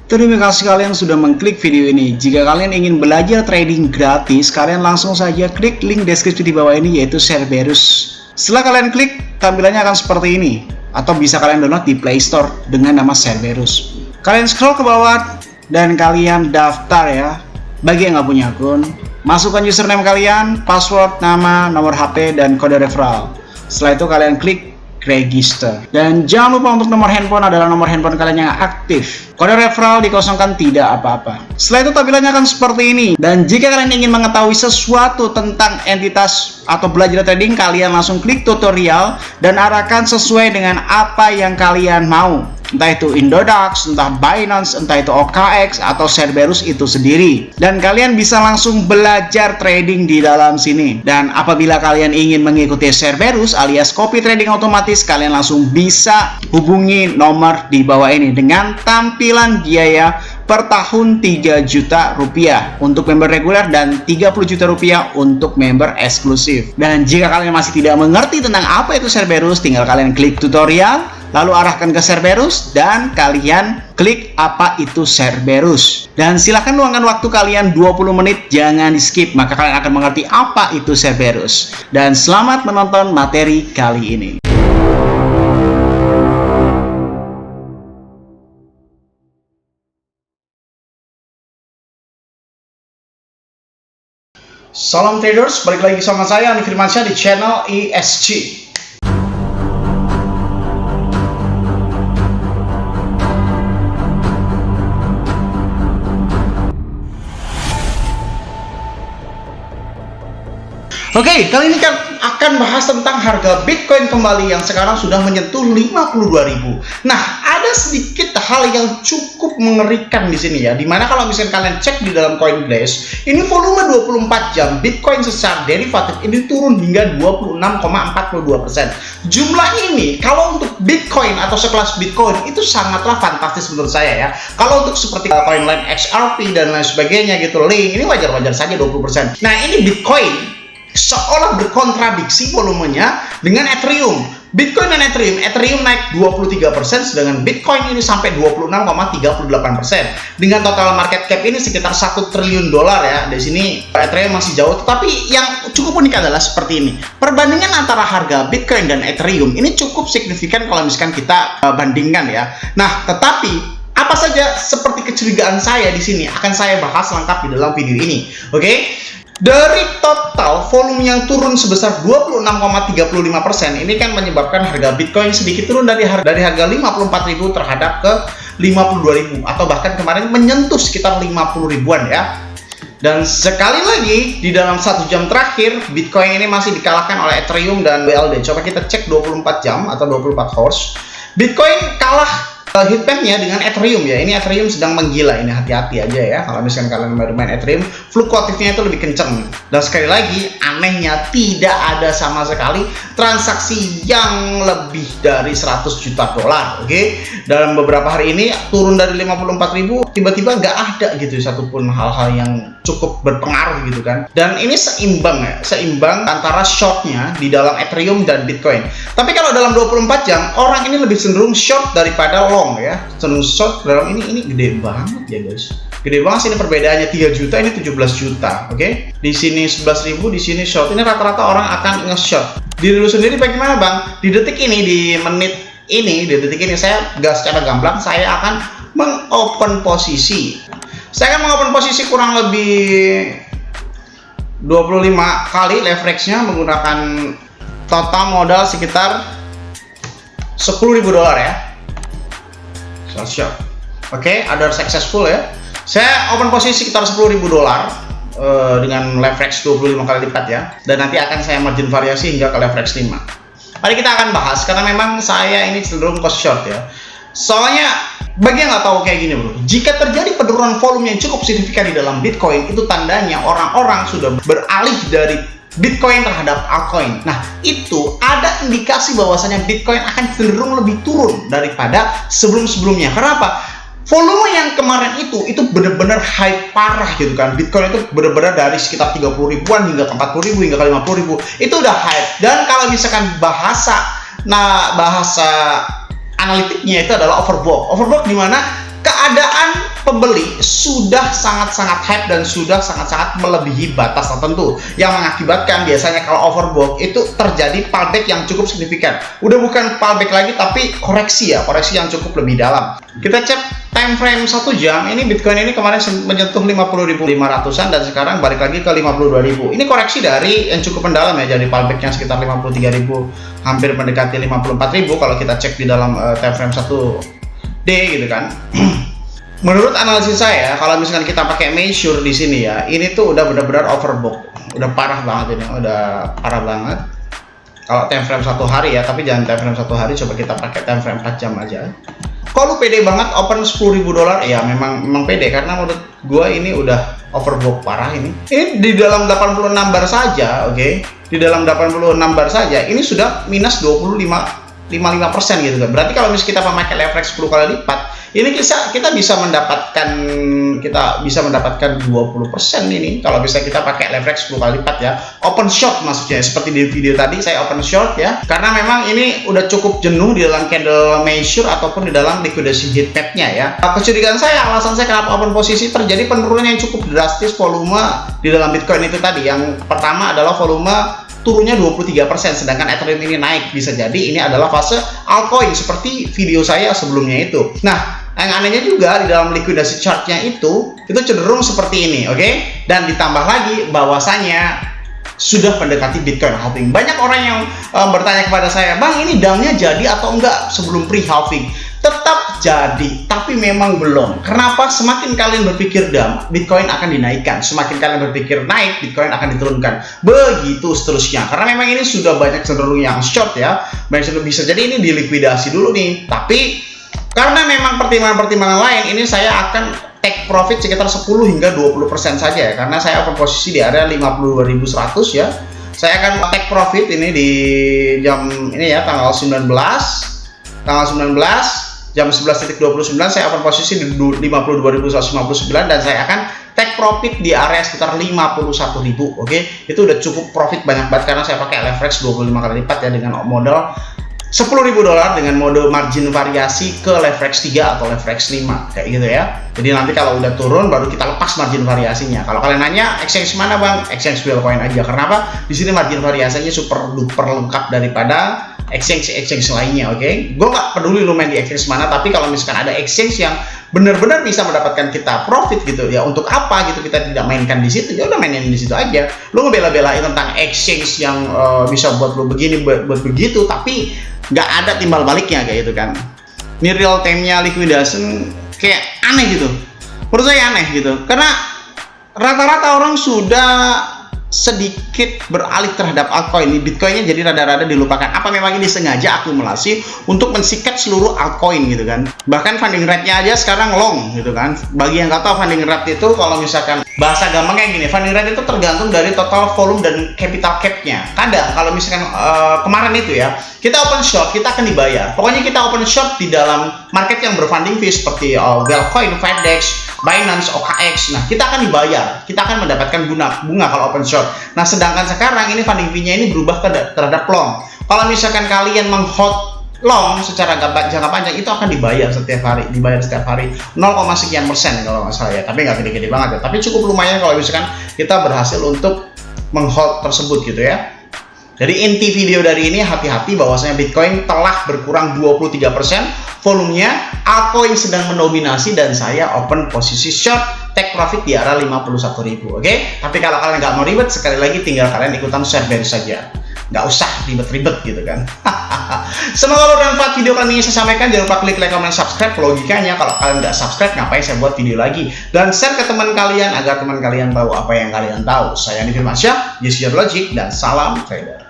Terima kasih kalian sudah mengklik video ini. Jika kalian ingin belajar trading gratis, kalian langsung saja klik link deskripsi di bawah ini, yaitu Cerberus. Setelah kalian klik, tampilannya akan seperti ini. Atau bisa kalian download di Play Store dengan nama Cerberus. Kalian scroll ke bawah dan kalian daftar ya. Bagi yang nggak punya akun, masukkan username kalian, password, nama, nomor HP, dan kode referral. Setelah itu kalian klik register. Dan jangan lupa untuk nomor handphone adalah nomor handphone kalian yang aktif. Kode referral dikosongkan, tidak apa-apa. Setelah itu tampilannya akan seperti ini. Dan jika kalian ingin mengetahui sesuatu tentang entitas atau belajar trading, kalian langsung klik tutorial dan arahkan sesuai dengan apa yang kalian mau. Entah itu Indodax, entah Binance, entah itu OKX, atau Cerberus itu sendiri. Dan kalian bisa langsung belajar trading di dalam sini. Dan apabila kalian ingin mengikuti Cerberus alias copy trading otomatis, kalian langsung bisa hubungi nomor di bawah ini dengan tampilan biaya per tahun 3 juta rupiah untuk member reguler dan 30 juta rupiah untuk member eksklusif. Dan jika kalian masih tidak mengerti tentang apa itu Cerberus, tinggal kalian klik tutorial, lalu arahkan ke Cerberus dan kalian klik apa itu Cerberus. Dan silahkan luangkan waktu kalian 20 menit, jangan di skip, maka kalian akan mengerti apa itu Cerberus. Dan selamat menonton materi kali ini. Salam traders, balik lagi sama saya Andi Firmansyah di channel ESG. Oke, kali ini kan akan bahas tentang harga Bitcoin kembali yang sekarang sudah menyentuh 52.000. Nah, ada sedikit hal yang cukup mengerikan di sini ya. Dimana kalau misalnya kalian cek di dalam Coinbase, ini volume 24 jam Bitcoin secara derivatif ini turun hingga 26,42%. Jumlah ini kalau untuk Bitcoin atau sekelas Bitcoin itu sangatlah fantastis menurut saya ya. Kalau untuk seperti koin lain XRP dan lain sebagainya gitu, Link, ini wajar-wajar saja 20%. Nah, ini Bitcoin seolah berkontradiksi volumenya dengan Ethereum. Bitcoin dan Ethereum naik 23%, sedangkan Bitcoin ini sampai 26,38%. Dengan total market cap ini sekitar 1 triliun dolar ya. Di sini Ethereum masih jauh, tetapi yang cukup unik adalah seperti ini. Perbandingan antara harga Bitcoin dan Ethereum ini cukup signifikan kalau misalkan kita bandingkan ya. Nah, tetapi apa saja seperti kecurigaan saya di sini akan saya bahas lengkap di dalam video ini. Oke? Dari total volume yang turun sebesar 26,35%, ini kan menyebabkan harga Bitcoin sedikit turun dari harga 54.000 terhadap ke 52.000, atau bahkan kemarin menyentuh sekitar 50 ribuan ya. Dan sekali lagi di dalam 1 jam terakhir Bitcoin ini masih dikalahkan oleh Ethereum dan BLD. Coba kita cek 24 jam atau 24 hours. Bitcoin kalah heatmapnya dengan Ethereum ya. Ini Ethereum sedang menggila, ini hati-hati aja ya kalau misalkan kalian bermain Ethereum, fluktuatifnya itu lebih kenceng. Dan sekali lagi anehnya tidak ada sama sekali transaksi yang lebih dari 100 juta dolar. Oke, dalam beberapa hari ini turun dari 54.000 tiba-tiba nggak ada gitu satupun hal-hal yang cukup berpengaruh gitu kan. Dan ini seimbang ya, seimbang antara shortnya di dalam Ethereum dan Bitcoin. Tapi kalau dalam 24 jam orang ini lebih cenderung short daripada long ya. Cenderung short dalam ini gede banget ya guys. Gede banget sih, ini perbedaannya 3 juta, ini 17 juta. Oke, di sini 11.000, di sini short. Ini rata-rata orang akan nge-short. Diri lu sendiri bagaimana bang? Di detik ini, di menit ini, di detik ini saya gas secara gamblang, saya akan mengopen posisi. Saya akan mengopen posisi kurang lebih 25 kali leverage-nya menggunakan total modal sekitar 10.000 dolar ya. Siap. Oke, ada successful ya. Saya open posisi sekitar 10.000 dolar dengan leverage 25 kali lipat ya. Dan nanti akan saya margin variasi hingga ke leverage 5. Mari kita akan bahas, karena memang saya ini cenderung cost short ya. Soalnya bagi yang nggak tahu kayak gini bro, jika terjadi penurunan volume yang cukup signifikan di dalam Bitcoin, itu tandanya orang-orang sudah beralih dari Bitcoin terhadap altcoin. Nah, itu ada indikasi bahwasanya Bitcoin akan cenderung lebih turun daripada sebelum-sebelumnya. Kenapa? Volume yang kemarin itu benar-benar high parah gitu kan. Bitcoin itu benar-benar dari sekitar 30 ribuan hingga ke 40 ribu hingga ke 50 ribu. Itu udah high. Dan kalau misalkan bahasa analitiknya itu adalah overbought. Overbought di mana keadaan awal beli sudah sangat-sangat hype dan sudah sangat-sangat melebihi batas tertentu yang mengakibatkan biasanya kalau overbought itu terjadi pullback yang cukup signifikan. Udah bukan pullback lagi tapi koreksi yang cukup lebih dalam. Kita cek time frame 1 jam. Ini Bitcoin ini kemarin menyentuh 50.500-an dan sekarang balik lagi ke 52.000. Ini koreksi dari yang cukup mendalam ya, jadi pullbacknya sekitar 53.000, hampir mendekati 54.000 kalau kita cek di dalam time frame 1D gitu kan. Menurut analisis saya, kalau misalkan kita pakai measure di sini ya, ini tuh udah benar-benar overbought, udah parah banget ini, udah parah banget. Kalau time frame 1 hari ya, tapi jangan time frame 1 hari, coba kita pakai time frame 4 jam aja. Kalau lu pede banget open $10.000, ya memang pede karena menurut gua ini udah overbought parah ini. Ini di dalam 86 bar saja, oke? Di dalam 86 bar saja, ini sudah minus 55% gitu kan. Berarti kalau misalnya kita memakai leverage 10 kali lipat, ini kita bisa mendapatkan 20% ini kalau bisa kita pakai leverage 10 kali lipat ya. Open short maksudnya, seperti di video tadi saya open short ya. Karena memang ini udah cukup jenuh di dalam candle measure ataupun di dalam liquidation heat map-nya ya. Kecurigaan saya, alasan saya kenapa open posisi, terjadi penurunan yang cukup drastis volume di dalam Bitcoin itu tadi. Yang pertama adalah volume turunnya 23%, sedangkan Ethereum ini naik. Bisa jadi ini adalah fase altcoin seperti video saya sebelumnya itu. Nah, yang anehnya juga di dalam liquidasi chartnya itu cenderung seperti ini, oke? Dan ditambah lagi bahwasanya sudah mendekati Bitcoin halving. Banyak orang yang bertanya kepada saya, Bang, ini down-nya jadi atau enggak sebelum pre-halving? Tetap jadi, tapi memang belum. Kenapa? Semakin kalian berpikir down, Bitcoin akan dinaikkan. Semakin kalian berpikir naik, Bitcoin akan diturunkan. Begitu seterusnya. Karena memang ini sudah banyak cenderung yang short ya. Banyak bisa jadi ini dilikuidasi dulu nih. Tapi karena memang pertimbangan-pertimbangan lain, ini saya akan take profit sekitar 10 hingga 20% saja ya. Karena saya open posisi di area 52.100 ya. Saya akan take profit ini di jam ini ya, tanggal 19 jam 11.29 saya open posisi di 52.159 dan saya akan take profit di area sekitar 51.000, oke? Itu udah cukup profit banyak banget karena saya pakai leverage 25 kali lipat ya dengan modal $10.000 dengan mode margin variasi ke leverage 3 atau leverage 5 kayak gitu ya. Jadi nanti kalau udah turun baru kita lepas margin variasinya. Kalau kalian nanya exchange mana Bang? Exchange Wheelcoin aja. Kenapa? Di sini margin variasinya super duper lengkap daripada exchange lainnya, oke? Gue nggak peduli lu main di exchange mana, tapi kalau misalkan ada exchange yang benar-benar bisa mendapatkan kita profit gitu ya, untuk apa gitu kita tidak mainkan di situ? Ya udah mainin di situ aja. Lu ngebela-belain tentang exchange yang bisa buat lu begini, buat begitu, tapi nggak ada timbal baliknya kayak gitu kan. Ini real time-nya liquidation kayak aneh gitu. Menurut saya aneh gitu, karena rata-rata orang sudah sedikit beralih terhadap altcoin ini. Bitcoinnya jadi rada-rada dilupakan. Apa memang ini sengaja akumulasi untuk mensikat seluruh altcoin gitu kan? Bahkan funding rate-nya aja sekarang long gitu kan. Bagi yang nggak tahu, funding rate itu kalau misalkan bahasa gampangnya gini, funding rate itu tergantung dari total volume dan capital cap-nya. Kadang kalau misalkan kemarin itu ya, kita open short, kita akan dibayar. Pokoknya kita open short di dalam market yang berfunding fee seperti Wellcoin, FedEx, Binance, OKX. Nah, kita akan dibayar. Kita akan mendapatkan bunga kalau open short. Nah, sedangkan sekarang ini funding fee-nya ini berubah terhadap long. Kalau misalkan kalian meng-hold long secara jangka panjang, itu akan dibayar setiap hari, 0, sekian persen kalau nggak salah ya. Tapi nggak gede-gede banget ya. Tapi cukup lumayan kalau misalkan kita berhasil untuk meng-hold tersebut gitu ya. Jadi inti video dari ini, hati-hati bahwasanya Bitcoin telah berkurang 23%, volumenya, altcoin sedang mendominasi dan saya open posisi short, take profit di area 51.000, oke? Tapi kalau kalian nggak mau ribet, sekali lagi tinggal kalian ikutan share bearish saja. Nggak usah ribet-ribet gitu kan. Semoga bermanfaat video kali ini saya sampaikan. Jangan lupa klik like, comment, subscribe. Logikanya kalau kalian nggak subscribe, ngapain saya buat video lagi? Dan share ke teman kalian agar teman kalian tahu apa yang kalian tahu. Saya Andi Firmansyah, use your logic, dan salam trader.